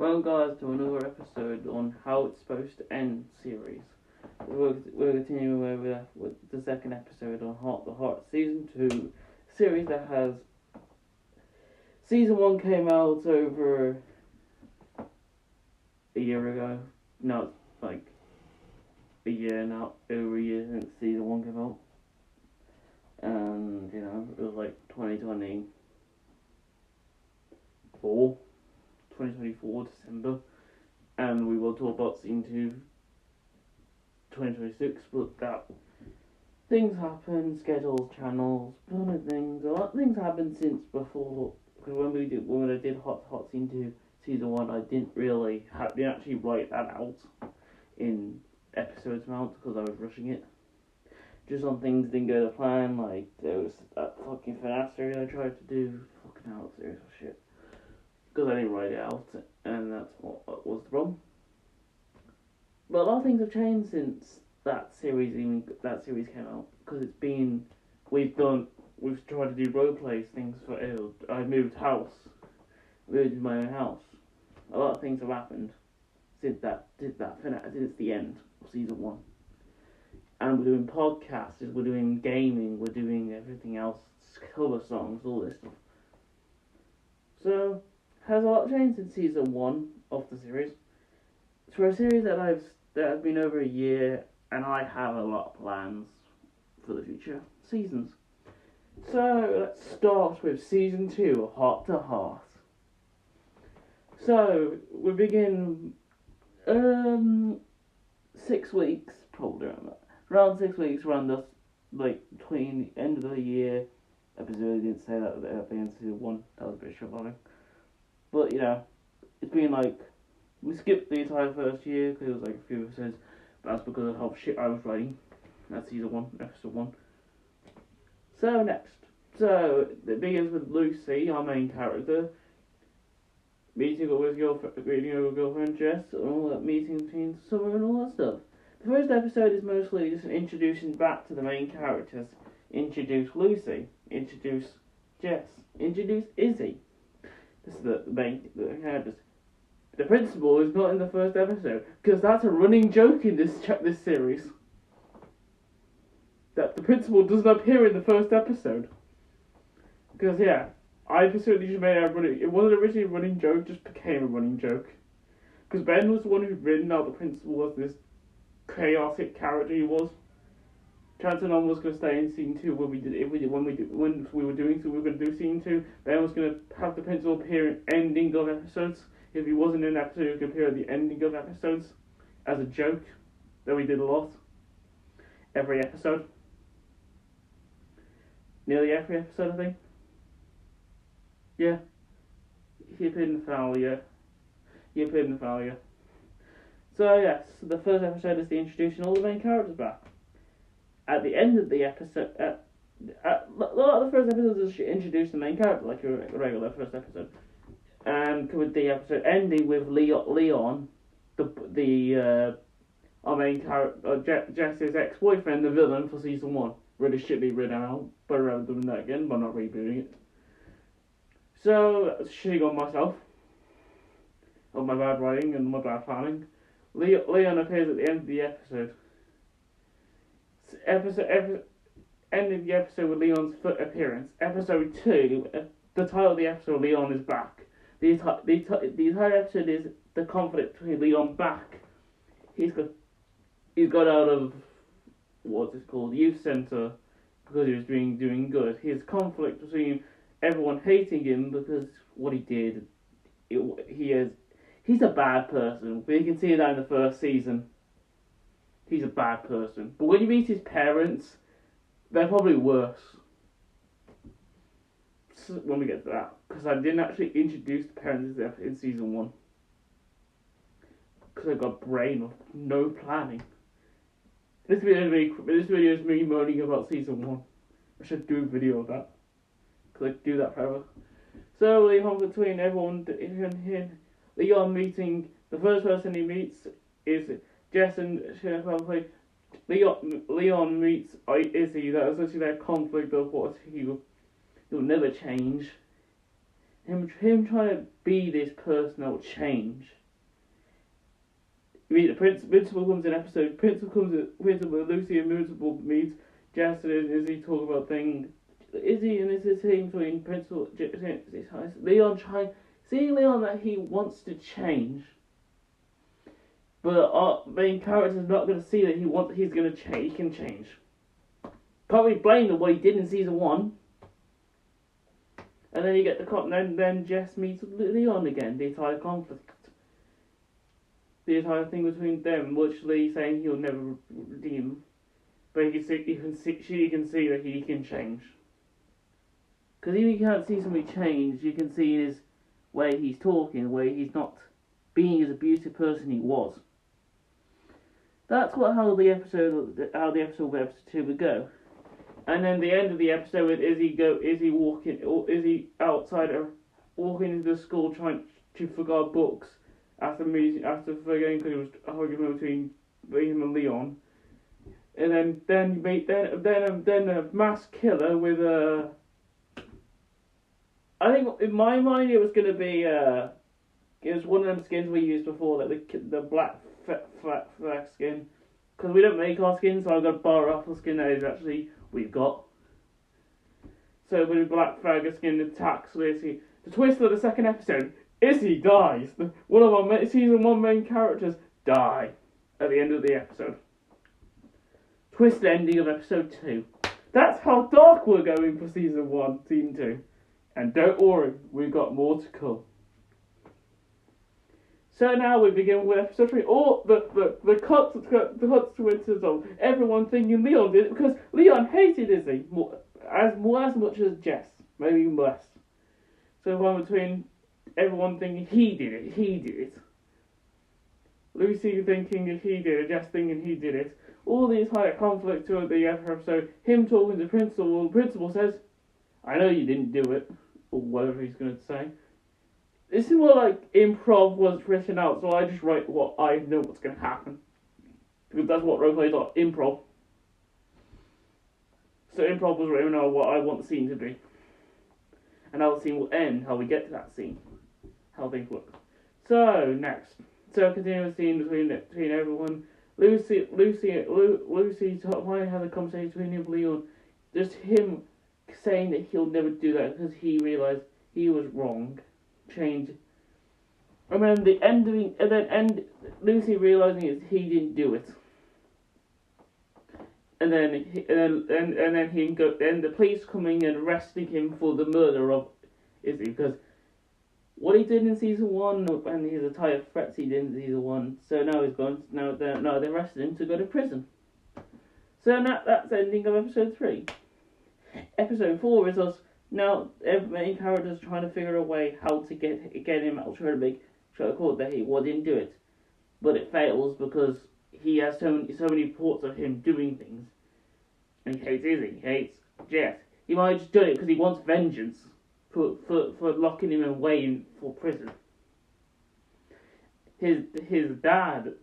Welcome guys to another episode on How It's Supposed to End series. We're continuing with the second episode on Heart to Heart Season 2 series that has... Season 1 came out over a year ago. No, it's like a year now, over a year since Season 1 came out. And, it was like 2024 December, and we will talk about Season 2 2026, but that things happen, schedules, channels, a lot of things happened since before, because when I did Hot Season 2 Season 1, I didn't actually write that out in episodes amount because I was rushing it. Just some things didn't go to plan, like there was that fucking Finassery I tried to do, fucking hell, serious shit. Because I didn't write it out, and that's what was the problem. But a lot of things have changed since that series came out. Because we've tried to do roleplay things for it. I moved in my own house. A lot of things have happened since since the end of Season 1. And we're doing podcasts, we're doing gaming, we're doing everything else, cover songs, all this stuff. So, has a lot changed since Season 1 of the series. For a series that has been over a year, and I have a lot of plans for the future seasons. So, let's start with Season 2, Heart to Heart. So, we begin 6 weeks, probably around 6 weeks, around between the end of the year. Episode, I didn't say that at the end of Season 1, that was a bit short. But, it's been we skipped the entire first year because it was a few episodes, but that's because of how shit I was writing. That's Season 1, Episode 1. So, next. So, it begins with Lucy, our main character, meeting up with her girlfriend Jess, and all that, meeting between Summer and all that stuff. The first episode is mostly just introducing back to the main characters. Introduce Lucy, introduce Jess, introduce Izzy. This is the main characters. The principal is not in the first episode because that's a running joke in this series. That the principal doesn't appear in the first episode. Because I specifically just made it running. It wasn't originally a running joke, just became a running joke. Because Ben was the one who'd written out the principal was this chaotic character he was. Chanson was going to stay in Season 2 when we were going to do Season 2. Ben was going to have the principal appear in ending of episodes. If he wasn't in an episode, he could appear at the ending of episodes as a joke that we did a lot. Every episode. Nearly every episode, I think. Yeah. He appeared in the finale, So, yes, the first episode is the introducing all the main characters back. At the end of the episode, a lot of the first episodes is introduce the main character, like a regular first episode. And with the episode ending with Leon, our main character, Jess's ex-boyfriend, the villain for Season 1. Really shitty written out, but I'd rather doing that again, but not rebooting it. So, shitting on myself, on my bad writing and my bad planning. Leon appears at the end of the episode. End of the episode with Leon's appearance. Episode 2, the title of the episode, Leon is back. The entire episode is the conflict between Leon back. He's got out of what's it called, youth center because he was doing good. His conflict between everyone hating him because what he did. He's a bad person. But you can see that in the first season. He's a bad person. But when you meet his parents, they're probably worse. So when we get to that. Because I didn't actually introduce the parents in Season 1. Because I got brain of no planning. This video is me moaning about Season 1. I should do a video of that. Because I do that forever. So, Leon between everyone here. Leon meeting, the first person he meets is Jess and Leon meets Izzy. That was actually their conflict of what he'll never change. Him trying to be this person that will change. You meet the principal comes in episode. Principal Lucy and Principal meets Jess and Izzy talk about things. Izzy and it's the same between Principal Leon seeing Leon that he wants to change, but our main character's not going to see that he's going to change. He can change. Can't really blame him what he did in season 1. And then you get the cop, and then Jess meets Leon again. The entire conflict, the entire thing between them, which Lee saying he'll never redeem, but she can see that he can change. Because even if you can't see somebody change, you can see in his way he's talking, the way he's not being as abusive person he was. That's how the episode of episode 2 would go. And then the end of the episode with Izzy outside walking into the school trying to forget books after forgetting because it was a argument between him and Leon. And then a mass killer with a. I think in my mind it was going to be it was one of them skins we used before, like the black flag skin. Because we don't make our skins, so I've got a bar raffle skin that is actually we've got. So with a black flag skin attacks Lacey. The twist of the second episode, Izzy dies. One of our season 1 main characters die at the end of the episode. Twist ending of episode 2. That's how dark we're going for season 2. And don't worry, we've got more to come. So now we begin with episode 3. All the consequences of everyone thinking Leon did it, because Leon hated Izzy as much as Jess, maybe even less. So one between everyone thinking he did it. Lucy thinking he did it, Jess thinking he did it. All the entire conflict throughout the episode, him talking to the principal says, I know you didn't do it, or whatever he's going to say. This is more like improv was written out, so I just write what I know what's going to happen. Because that's what roleplays are, improv. So improv was written out what I want the scene to be. And how the scene will end, how we get to that scene. How things work. So, next. So, continuing the scene between everyone. Lucy finally had a conversation between him and Leon. Just him saying that he'll never do that because he realised he was wrong. Change. And then Lucy realising is he didn't do it. And then the police coming and arresting him for the murder of Izzy, because what he did in season 1 and his entire threats he did in season 1. So now he's gone. Now they arrested him to go to prison. So that's the ending of episode 3. Episode 4 is us now. Every main character's trying to figure a way how to get him out. Try to court that he didn't do it, but it fails because he has so many reports of him doing things, and he hates Izzy. He hates Jess. He might have just done it because he wants vengeance for locking him away for prison. His dad,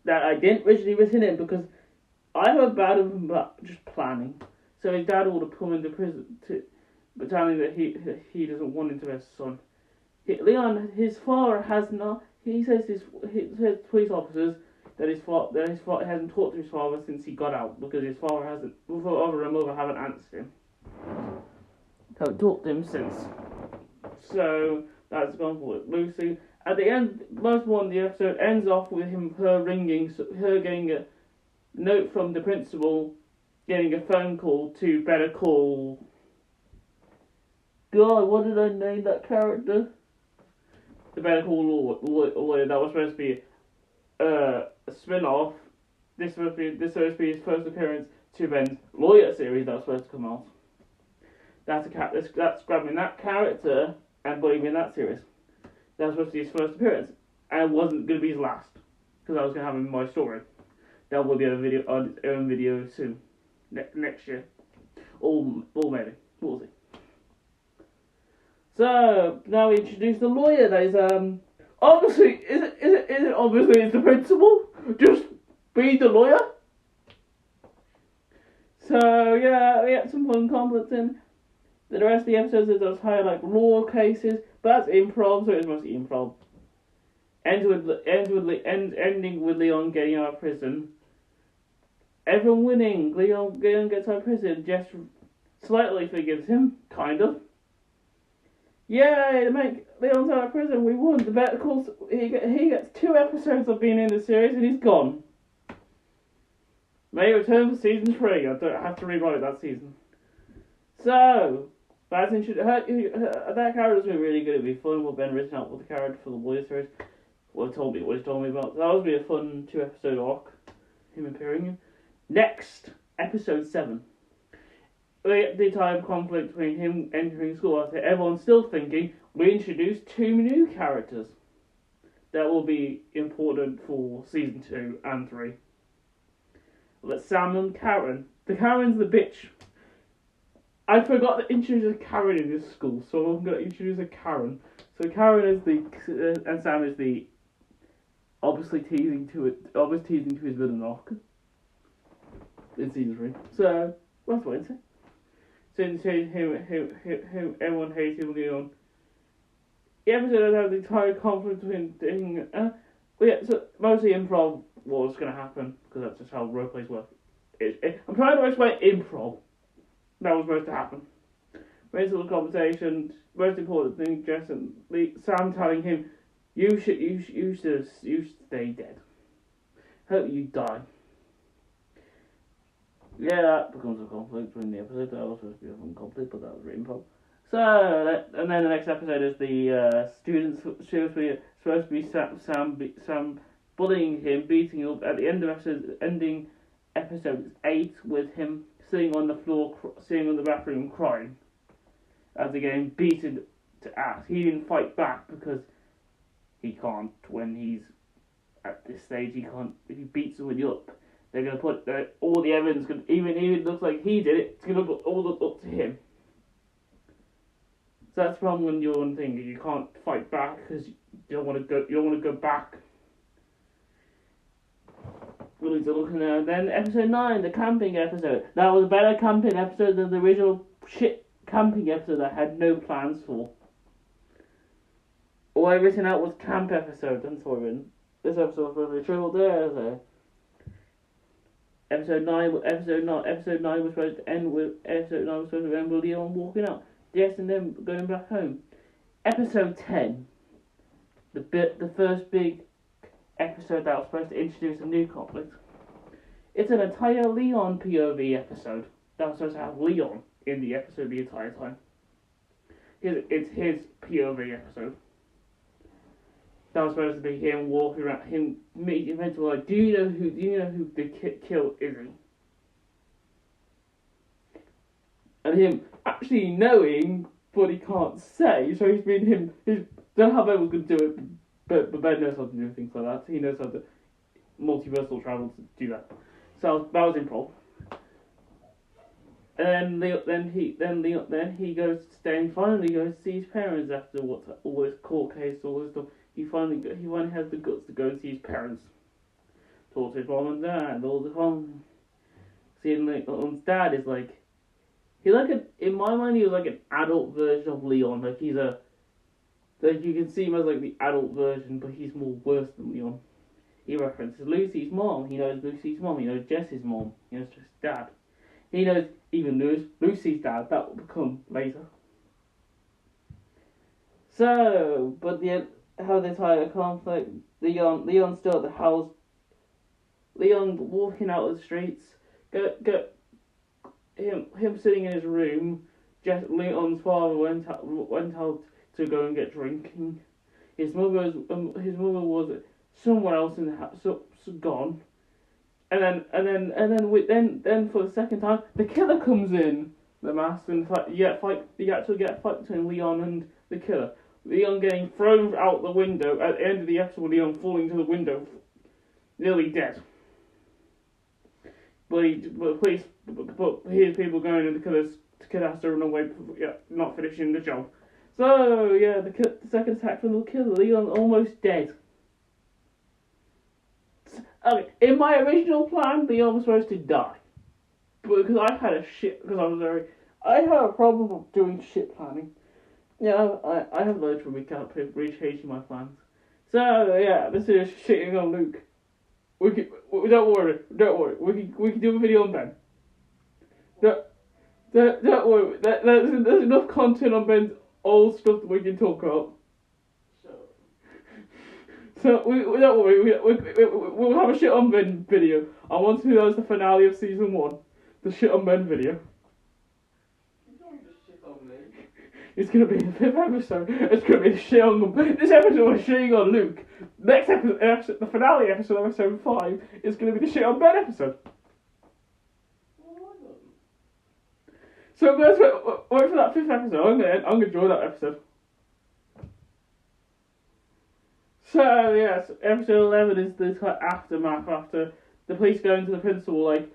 that I didn't originally written in because I heard bad of him, but just planning. So his dad would have put him into prison but telling that he doesn't want him to have a son. Leon, his father has not. He says police officers that his father hasn't talked to his father since he got out because his father and mother haven't answered him. Haven't talked to him since. So that's gone for it. Lucy. At the end, most one the episode ends off with her getting a note from the principal, getting a phone call to Better Call. God, what did I name that character? The Better Call lawyer. That was supposed to be a spin-off. This was supposed to be his first appearance to Ben's lawyer series that was supposed to come out. That's grabbing that character and putting him in that series. That was supposed to be his first appearance, and it wasn't going to be his last, because I was going to have him in my story. That will be on his own video soon, next year, or maybe we'll see. So now we introduce the lawyer. That is obviously is it obviously it's the principal. Just be the lawyer. So yeah, we had some fun conflicts in. The rest of the episodes are those higher like law cases, but that's improv, so it's mostly improv. Ending with Leon getting out of prison. Everyone winning. Leon gets out of prison. Jess slightly forgives him, kind of. Yay! Leon's out of prison. We won. The Better Call. He gets 2 episodes of being in the series, and he's gone. May return for season 3. I don't have to rewrite that season. So that character's been really good. It'd be fun. We've been written out with the character for the Warrior series. What he told me about. That would be a fun 2-episode arc. Him appearing in. Next, episode 7. The time conflict between him entering school. After everyone's still thinking, we introduce 2 new characters that will be important for season 2 and 3. That's Sam and Karen. The Karen's the bitch. I forgot to introduce a Karen in this school, so I'm going to introduce a Karen. So Karen is and Sam is the obviously teasing to his villain arc in season 3. So that's what I'd say. Since him, everyone hates him, Leon. The episode has the entire conflict between so mostly improv was going to happen, because that's just how roleplays work. I'm trying to explain improv. That was supposed to happen. Most of the conversation, most important thing, Jess and Sam telling him, you should stay dead. Hope you die. Yeah, that becomes a conflict between the episode. That was supposed to be a fun conflict, but that was really improv. So, and then the next episode is the students supposed to be Sam bullying him, beating him up. At the end of ending episode 8 with him sitting on the floor, sitting on the bathroom crying as they're getting beaten to ass. He didn't fight back because he can't when he's at this stage. He can't. If he beats somebody up, they're going to put all the evidence. Even if it looks like he did it, it's going to look all up to him. So that's the problem when you're on thing. You can't fight back because you don't want to go. You don't want to go back. We're looking at then episode 9, the camping episode. That was a better camping episode than the original shit camping episode I had no plans for. All I written out was camp episode. That's what I written. This episode was really true. There. Episode 9 was supposed to end with Leon walking out. Jess and them going back home. Episode 10, the first big episode that was supposed to introduce a new conflict. It's an entire Leon POV episode that was supposed to have Leon in the episode the entire time. It's his POV episode. That was supposed to be him walking around, him meeting eventually like, do you know who the killed Izzy? And him actually knowing, but he can't say. So he's been don't know how Ben was going to do it, but Ben knows how to do things like that. He knows how to multiversal travel to do that. So that was improv. And then he goes to stay and finally goes to see his parents after all this court case, all this stuff. He finally has the guts to go and see his parents. Talk to his mom and dad all the time. Seeing Leon's dad is like, in my mind he was like an adult version of Leon. Like you can see him as like the adult version, but he's more worse than Leon. He references Lucy's mom. He knows Lucy's mom. He knows Jess's mom. He knows his dad. He knows even Lucy's dad. That will become later. So, but how this entire conflict, Leon's still at the house. Leon walking out of the streets. Him sitting in his room. Leon's father went out to go and get drinking. His mother was somewhere else in the house, so gone. And then for the second time, the killer comes in the mask and you actually get a fight between Leon and the killer. Leon getting thrown out the window at the end of the episode. Leon falling to the window, nearly dead. But here's people going and the killer has to run away, not finishing the job. So yeah, the second attack from the killer, Leon almost dead. Okay, in my original plan, Leon was supposed to die, but because I had a shit, because I have a problem of doing shit planning. Yeah, I have loads from rechanging my plans. So yeah, this is shitting on Luke. Don't worry. We can do a video on Ben. Don't worry. There's enough content on Ben's old stuff that we can talk about. So we don't worry. We'll have a shit on Ben video. I want to know the finale of season 1, the shit on Ben video. It's gonna be the 5th episode. It's gonna be the shit on. This episode was shitting on Luke. Next episode, the finale episode, episode 5, is gonna be the shit on Ben episode. So guys, wait for that 5th episode. I'm gonna draw that episode. So yes, episode 11 is this aftermath after the police go into the principal. Like,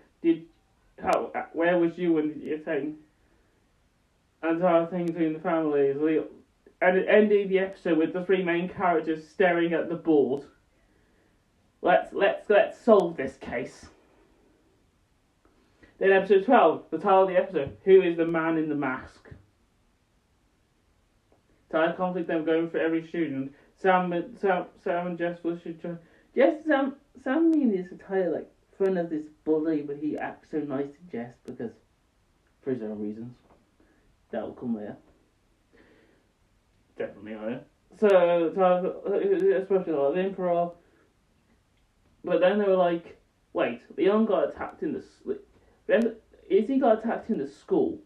where was you when you thing? And how things between the families. And it ended the episode with the 3 main characters staring at the board. Let's solve this case. Then episode 12, the title of the episode: Who is the man in the mask? Title conflict them going for every student. Sam and Jess should try. Sam needs to title like fun of this bully, but he acts so nice to Jess because for his own reasons. That will come later. Definitely higher. So especially like the Emperor. But then they were like, wait, Leon got attacked in the. Is he got attacked in the school?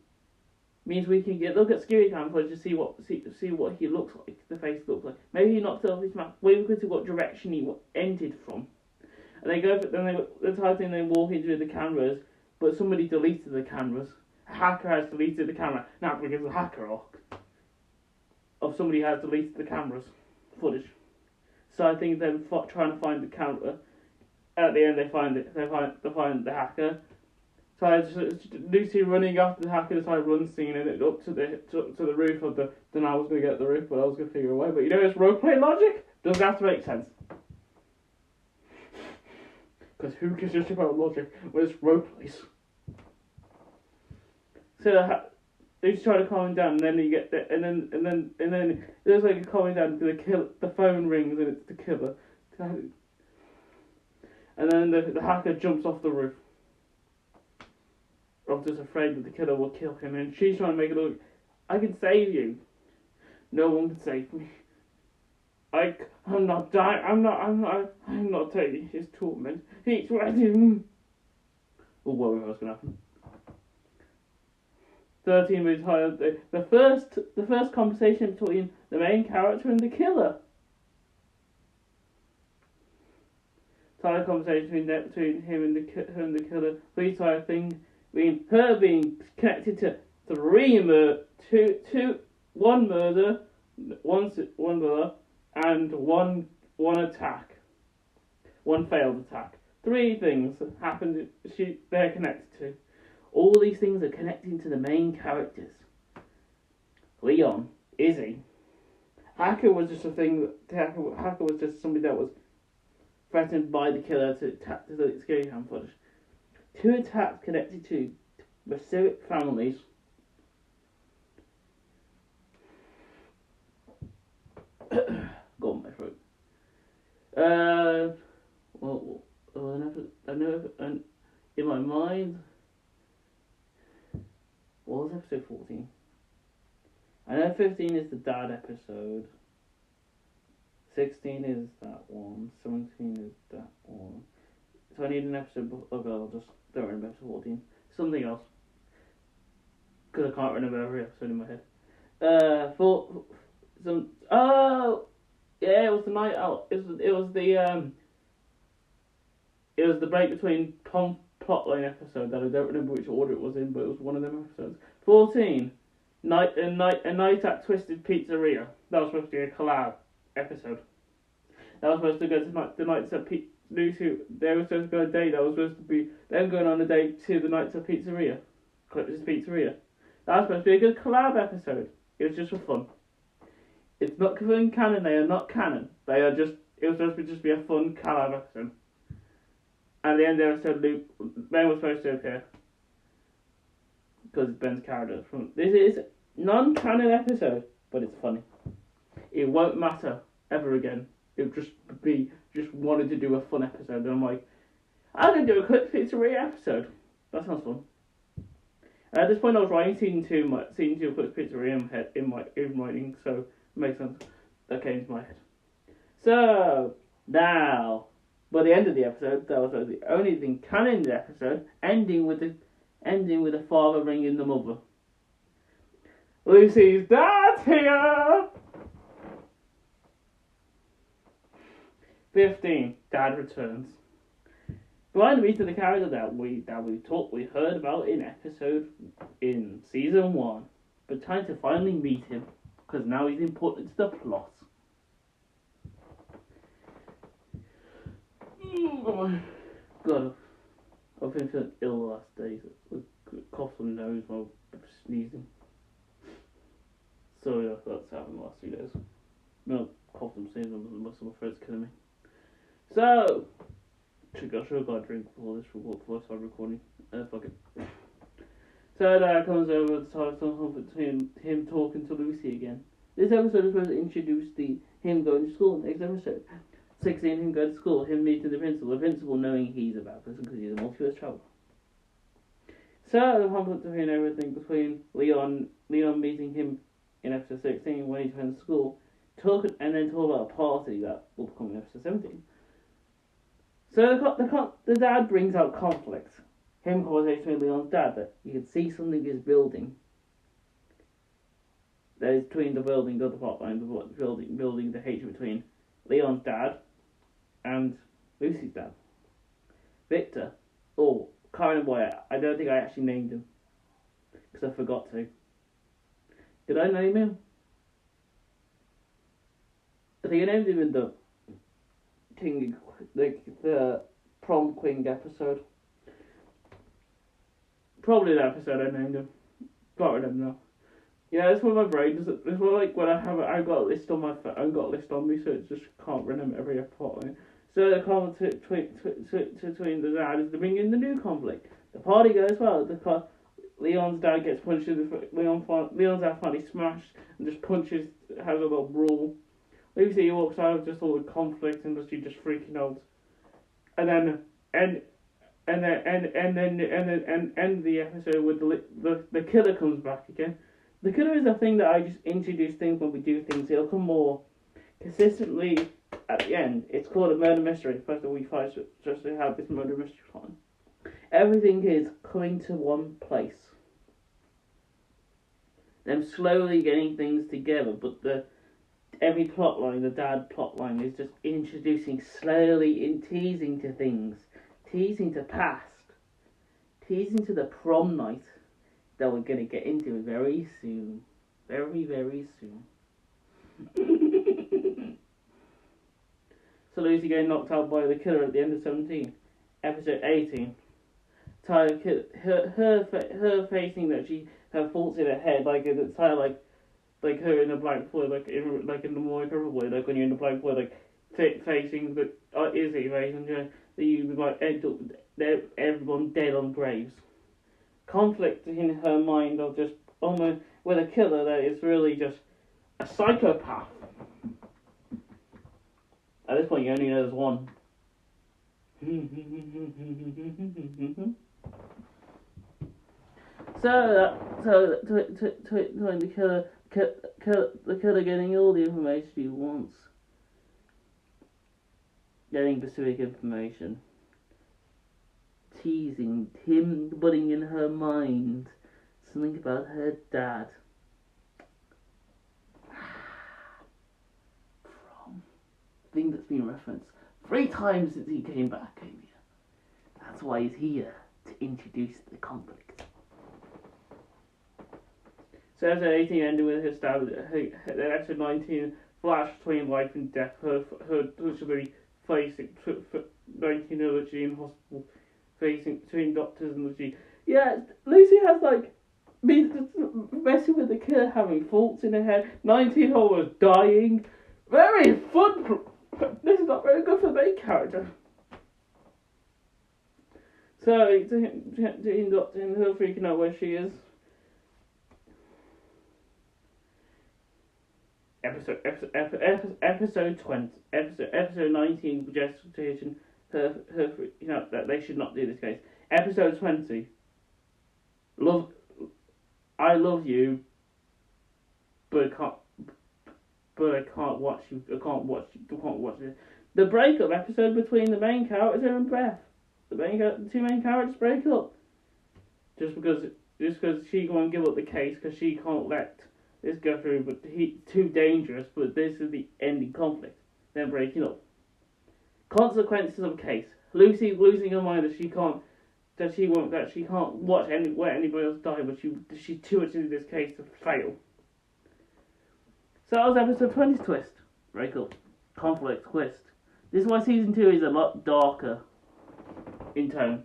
Means we can look at security cam footage to see what he looks like, the face looks like. Maybe he knocked off his mask. We could see what direction he ended from. And they go. The type thing they walk into the cameras, but somebody deleted the cameras. A hacker has deleted the camera. Not because the hacker of somebody has deleted the cameras footage. So I think they're trying to find the camera. At the end, they find it. They find the hacker. So Lucy running after the hacker, so I run scene and it up to the roof of the. Then I was gonna get the roof, but I was gonna figure a way. But you know, it's roleplay logic. Doesn't have to make sense. Because who gives a shit about logic when it's roleplays? So they try to calm him down, and then you get the, and then there's like a calming down to the phone rings and it's the killer, and then the hacker jumps off the roof. I'm just afraid that the killer will kill him, and she's trying to make it look, I can save you. No one can save me. I'm not dying. I'm not taking his torment. He's ready. Or whatever was gonna happen. 13 minutes higher. The first conversation between the main character and the killer. Entire conversation between him and the killer. The entire thing being connected to one murder, one murder, and one attack, one failed attack. 3 things happened. They're connected to. All these things are connecting to the main characters. Leon, Izzy. Hacker was just a thing. Hacker was just somebody that was threatened by the killer to attack the security cam footage. 2 attacks connected to specific families. Go on my throat. I know in my mind. What was episode 14? I know 15 is the dad episode. 16 is that one. 17 is that one. So I need an episode. Okay, I'll just don't remember episode 14. Something else. Because I can't remember every episode in my head. Oh, yeah, it was the night out. It was the break between plotline episode that I don't remember which order it was in, but it was one of them episodes. 14, a night at Twisted Pizzeria. That was supposed to be a collab episode. That was supposed to go to the nights at Lucy. They were supposed to go on a date. That was supposed to be them going on a date to the nights at Pizzeria. Twisted Pizzeria. That was supposed to be a good collab episode. It was just for fun. It's not confirmed canon. They are not canon. They are just. It was supposed to just be a fun collab episode. At the end of the episode, Ben was supposed to appear. because it's Ben's character. This is non-canon episode, but it's funny. It won't matter ever again. It'll just be wanted to do a fun episode, and I'm like, I'm gonna do a quick Pizzeria episode. That sounds fun. At this point, I was writing season two of Quick Pizzeria in writing, so it makes sense. That came into my head. So now, by the end of the episode, that was the only thing canon in the episode, ending with the father ringing the mother. Lucy's dad's here. 15. Dad returns. Blind me to the character that we heard about in season 1, but time to finally meet him because now he's important to the plot. Oh God, I've been feeling ill the last days. Cough on the nose while sneezing. So yeah, that's happened the last 2 days. No, cough and sneezing, my throat's killing me. So, I should have got a drink before I start recording. Fuck it. So that comes over the title between him talking to Lucy again. This episode is supposed to introduce him going to school. Next episode, 16, him going to school, him meeting the principal knowing he's a bad person because he's a multiverse traveler. So the conflict between everything between Leon meeting him in episode 16 when he's going to school, talk about a party that will come in episode 17. So the dad brings out conflict. Conversation with Leon's dad that you can see something is building. That is between the building, the other plot line, building the hatred between Leon's dad and Lucy's dad. Victor. Oh, kind of boy. I don't think I actually named him because I forgot to. Did I name him? I think I named him in the prom queen episode. Probably the episode I named him. Can't remember now. Yeah, it's one of my brain. It's more like when I've got a list on my phone. I've got a list on me, so it just can't remember every plot line. So the conflict between the dad is to bring in the new conflict. The party goes well. Leon's dad gets punched in the Leon's dad finally smashed and just punches, has a little brawl. Lucy walks out of just all the conflict and she just freaking out. And then end the episode with the killer comes back again. The killer is a thing that I just introduce things when we do things. It'll come more consistently at the end. It's called a murder mystery. First of all, we find just to have this murder mystery on. Everything is coming to one place. Them slowly getting things together, but every plot line, the dad plot line, is just introducing slowly and teasing to things. Teasing to past. Teasing to the prom night that we're going to get into very soon. Very, very soon. So Lucy getting knocked out by the killer at the end of 17. Episode 18. Her facing that her faults in her head, like it's kind of like her in a blank void, like in the more purple void, like when you're in the blank void, like facing the Izzy facing that you might end up everyone dead on graves. Conflict in her mind of just almost with a killer that is really just a psychopath. At this point, you only know there's one. So the killer getting all the information he wants, getting specific information, teasing him, putting in her mind something about her dad. From thing that's been referenced 3 times since he came back, That's why he's here, to introduce the conflict. So episode 18 ended with her stab. Episode 19, flash between life and death. Her literally facing 19 Lucy in hospital, facing between doctors and Lucy. Yeah, Lucy has been messing with the killer, having faults in her head. 19 was dying. Very fun. This is not very good for the main character. So, to him, her freaking out where she is. episode 20, episode 19, justification, that they should not do this case. Episode 20, I love you, but I can't watch you. I can't watch it. The breakup episode between the main character and Beth. The two main characters break up. Just because she can't give up the case because she can't let this go through. But too dangerous. But this is the ending conflict. They're breaking up. Consequences of a case. Lucy losing her mind that she can't watch anybody else die, but she's too much into this case to fail. So that was episode 20's twist. Breakup. Conflict. Twist. This is why season 2 is a lot darker in tone.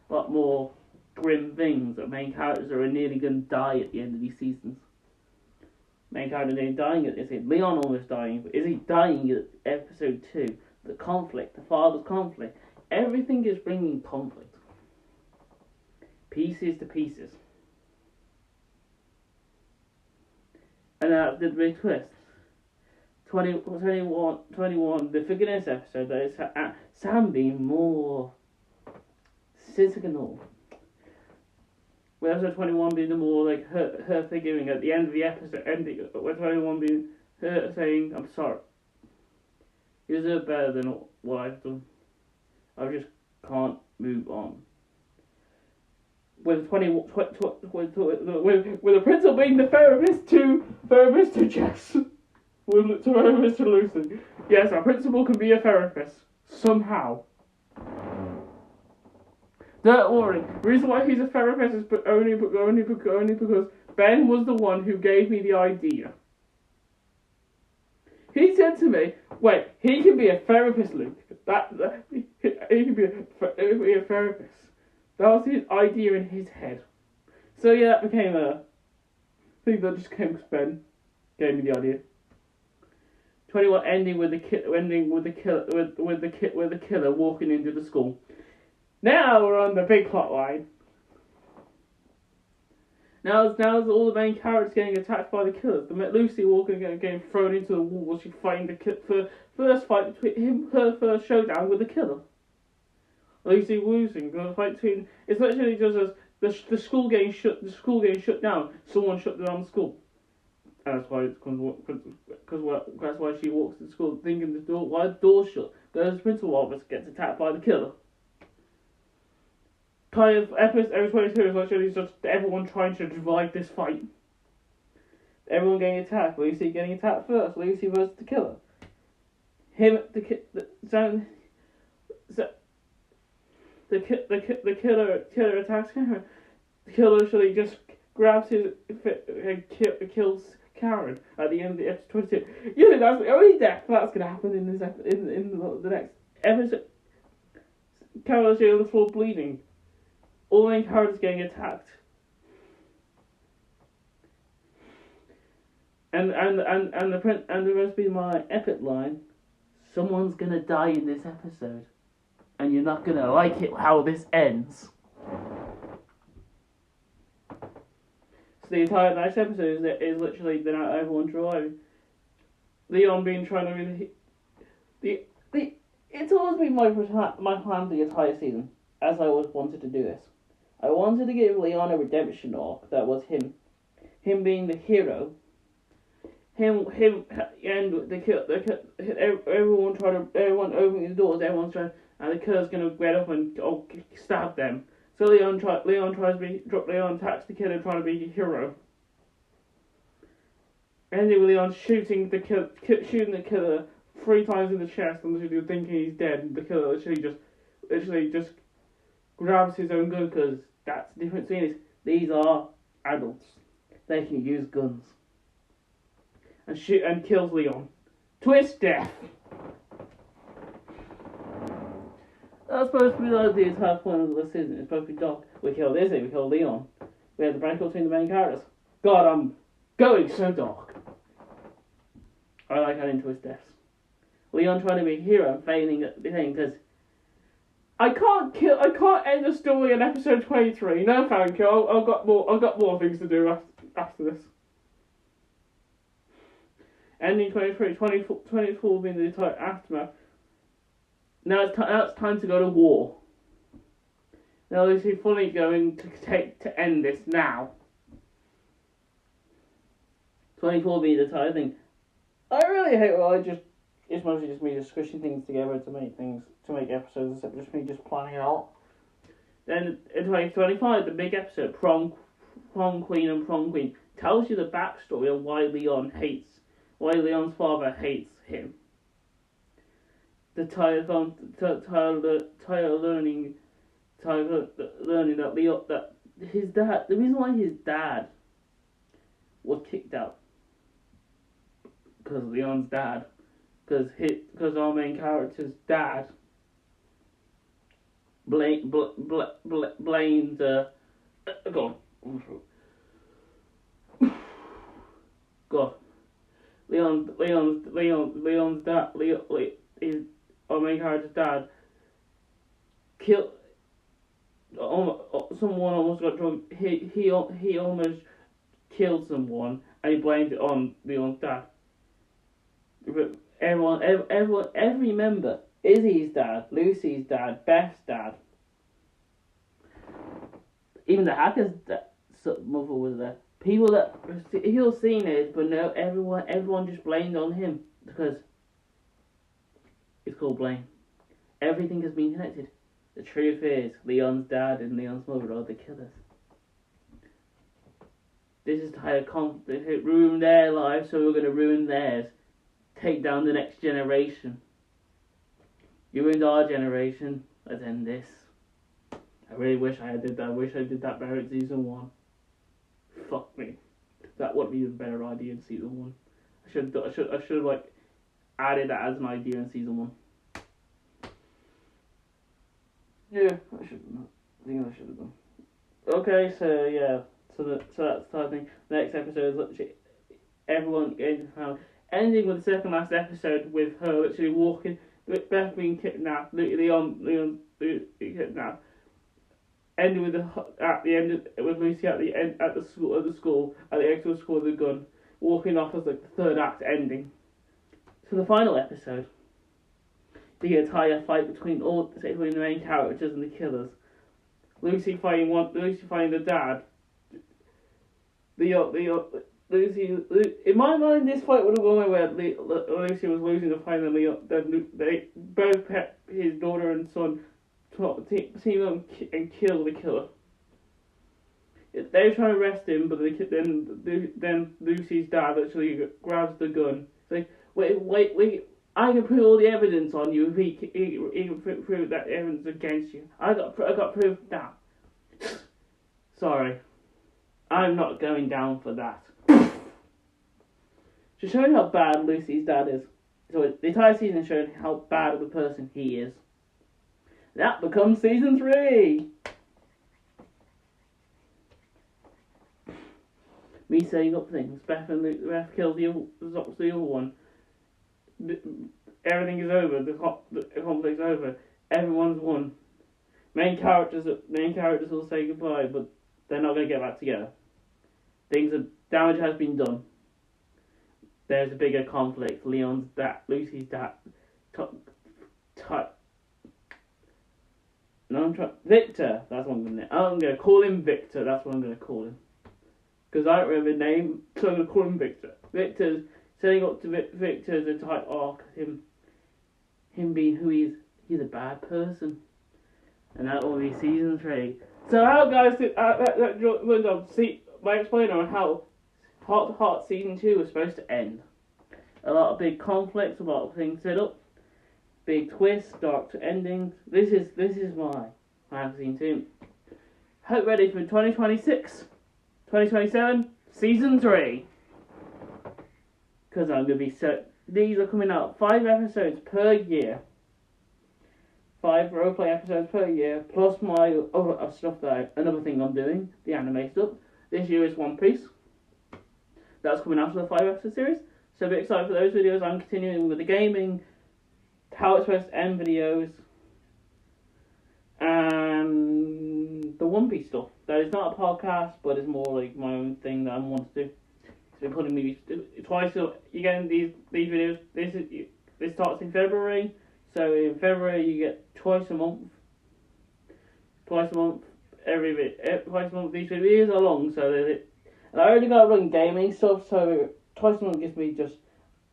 A lot more grim things. The main characters are nearly going to die at the end of these seasons. Main character nearly dying at this end. Leon almost dying, but is he dying at episode 2? The conflict. The father's conflict. Everything is bringing conflict. Pieces to pieces. And that's the big twist. 21, the forgiveness episode, that is Sam being more cynical. With episode 21 being the more like her forgiving at the end of the episode, with 21 being her saying, I'm sorry. You deserve better than what I've done. I just can't move on. With the principal being the therapist to Jess. To therapist to Lucy. Yes, our principal can be a therapist. Somehow. Don't worry. The reason why he's a therapist is only because Ben was the one who gave me the idea. He said to me, wait, he can be a therapist, Luke. He can be a therapist. That was his idea in his head. So yeah, that became a thing that just came because Ben gave me the idea. 21 ending with the killer walking into the school. Now we're on the big plot line. Now it's all the main characters getting attacked by the killers. Lucy walking and getting thrown into the wall while she fighting the first fight between her first showdown with the killer. Lucy losing the fight between. It's literally just as the school getting shut down. Someone shut down the school. And that's why that's why she walks to school thinking the door's shut. Goes to the principal office, gets attacked by the killer. Kind of episode 22 is literally just everyone trying to survive this fight. Everyone getting attacked. Lucy getting attacked first. Lucy versus the killer. The killer attacks her. The killer literally just grabs his kills Karen at the end of the episode 22. You think that's the only death that's going to happen in this in the next episode? Karen is on the floor bleeding. All the main characters getting attacked. And the rest be my epic line. Someone's gonna die in this episode, and you're not gonna like it how this ends. So the entire next episode is literally everyone driving. Leon being trying to really it's always been my plan the entire season, as I always wanted to do this. I wanted to give Leon a redemption arc that was him being the hero. Him and everyone opening the doors, everyone's trying, and the killer's gonna get up and stab them. So Leon attacks the killer trying to be a hero. Ending with Leon shooting the killer 3 times in the chest, and literally thinking he's dead. And the killer literally just grabs his own gun, because that's the difference between this. These are adults. They can use guns. And shoot and kills Leon. Twist death. That's supposed to be like the entire point of the season. It's supposed to be dark. We killed Izzy, we killed Leon. We had the breakup between the main characters. God, I'm going so dark. I like adding twist deaths. Leon trying to be a hero and failing at the thing, because I can't end the story in episode 23. No, thank you. I've got more things to do after this. Ending 23, 24 being the entire aftermath. Now it's time to go to war. Now Lucy fully going to end this now. 24 being the entire thing. I really hate it's mostly just me just squishing things together to make episodes instead of just me just planning it out. Then in 2025, the big episode, Prom Queen and Prom Queen, tells you the backstory of why Leon's father hates him. The Tyler learning that his dad, the reason why his dad was kicked out, because Leon's dad, because our main character's dad blamed God. Leon's dad, our main character's dad, killed. Someone almost got drunk. He almost killed someone, and he blamed it on Leon's dad. Every member, Izzy's dad, Lucy's dad, Beth's dad, even the hacker's mother was there. People that he'll seen it, but no, everyone just blamed on him because it's called blame. Everything has been connected. The truth is, Leon's dad and Leon's mother are the killers. This is how they ruin their lives, so we're going to ruin theirs. Take down the next generation. You ruined our generation. Let's end this. I really wish I did that. I wish I did that better in season 1. Fuck me. That would be a better idea in season 1. I should have like added that as an idea in season 1. Yeah, I should have. I think I should have done. Okay, so yeah, so that's the thing. Next episode is literally everyone getting found. Ending with the second last episode with her literally walking, with Beth being kidnapped, Leon being kidnapped. Ending with at the end with Lucy at the end at the school at the actual school with the gun, walking off as like the third act ending. So the final episode, the entire fight between the main characters and the killers. Lucy fighting the dad. Lucy, in my mind, this fight would have gone where Lucy was losing the fight, and they both his daughter and son team up and kill the killer. They're trying to arrest him, but then Lucy's dad actually grabs the gun. It's like, wait, I can prove all the evidence on you if he can prove that evidence against you. I got proof now. Sorry, I'm not going down for that. Just showing how bad Lucy's dad is. So the entire season showed how bad of a person he is. That becomes season 3. Me setting up things. Beth kills the other one. Everything is over. The conflict's over. Everyone's won. Main characters will say goodbye, but they're not going to get back together. Damage has been done. There's a bigger conflict. Lucy's dad, Victor. That's what I'm going to call him Victor. That's what I'm going to call him. Because I don't remember his name, so I'm going to call him Victor. Victor's setting up to Victor's entire arc. Him being who he is. He's a bad person. And that will be season 3. So how guys did see my explainer on how Hot season 2 was supposed to end. A lot of big conflicts, a lot of things set up, big twists, dark endings. This is my season 2. Hope ready for 2026, 2027, season 3. Because I'm gonna be these are coming out 5 episodes per year. 5 roleplay episodes per year, plus my other stuff another thing I'm doing, the anime stuff. This year is One Piece. That's coming after the 5 episode series. So a bit excited for those videos. I'm continuing with the gaming, how it's supposed to end videos, and the One Piece stuff. That is not a podcast, but it's more like my own thing that I want to do. So putting me twice. So you getting these videos. This starts in February. So in February you get twice a month. Twice a month. Twice a month. These videos are long, so and I already got to run gaming stuff. So twice a month gives me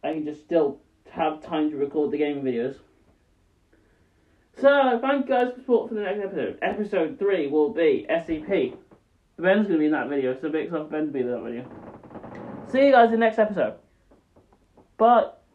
I can just still have time to record the gaming videos. So thank you guys for support for the next episode. Episode 3 will be SCP. Ben's gonna be in that video, so big excited for Ben to be in that video. See you guys in the next episode. Bye.